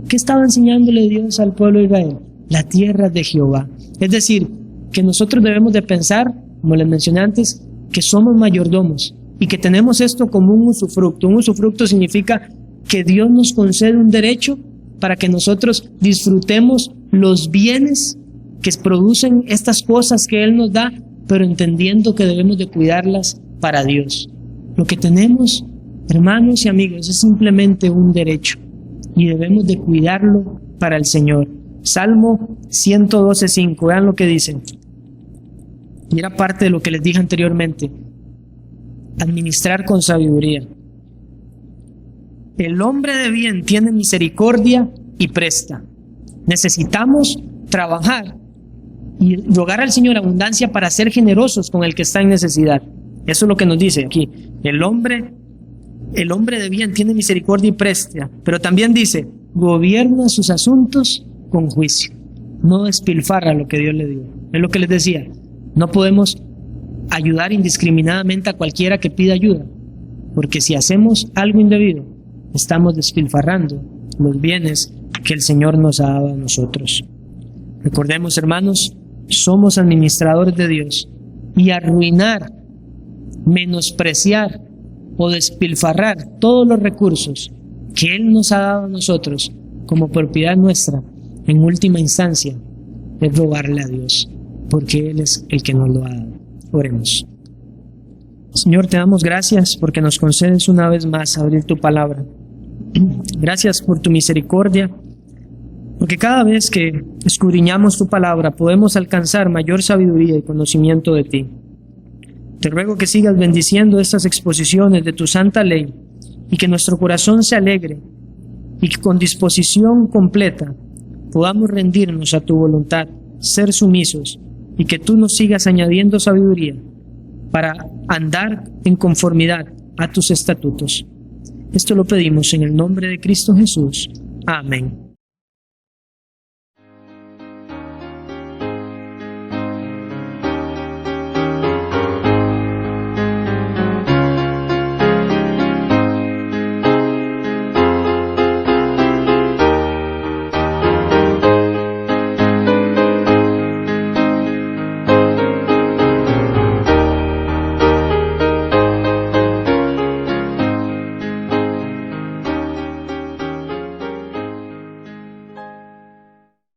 ¿Qué estaba enseñándole Dios al pueblo de Israel? La tierra es de Jehová. Es decir, que nosotros debemos de pensar, como les mencioné antes, que somos mayordomos y que tenemos esto como un usufructo. Un usufructo significa que Dios nos concede un derecho para que nosotros disfrutemos los bienes que producen estas cosas que Él nos da, pero entendiendo que debemos de cuidarlas para Dios. Lo que tenemos, hermanos y amigos, es simplemente un derecho y debemos de cuidarlo para el Señor. Salmo 112:5, vean lo que dice: Y era parte de lo que les dije anteriormente. Administrar con sabiduría. El hombre de bien tiene misericordia y presta. Necesitamos trabajar y rogar al Señor abundancia para ser generosos con el que está en necesidad. Eso es lo que nos dice aquí. El hombre de bien tiene misericordia y presta, pero también dice, gobierna sus asuntos con juicio. No despilfarra lo que Dios le dio. Es lo que les decía. No podemos ayudar indiscriminadamente a cualquiera que pida ayuda, porque si hacemos algo indebido, estamos despilfarrando los bienes que el Señor nos ha dado a nosotros. Recordemos, hermanos, somos administradores de Dios, y arruinar, menospreciar o despilfarrar todos los recursos que Él nos ha dado a nosotros como propiedad nuestra, en última instancia, es robarle a Dios, porque Él es el que nos lo ha dado. Oremos. Señor, te damos gracias porque nos concedes una vez más abrir tu palabra. Gracias por tu misericordia, porque cada vez que escudriñamos tu palabra podemos alcanzar mayor sabiduría y conocimiento de ti. Te ruego que sigas bendiciendo estas exposiciones de tu santa ley y que nuestro corazón se alegre y que con disposición completa podamos rendirnos a tu voluntad, ser sumisos y que tú nos sigas añadiendo sabiduría para andar en conformidad a tus estatutos. Esto lo pedimos en el nombre de Cristo Jesús. Amén.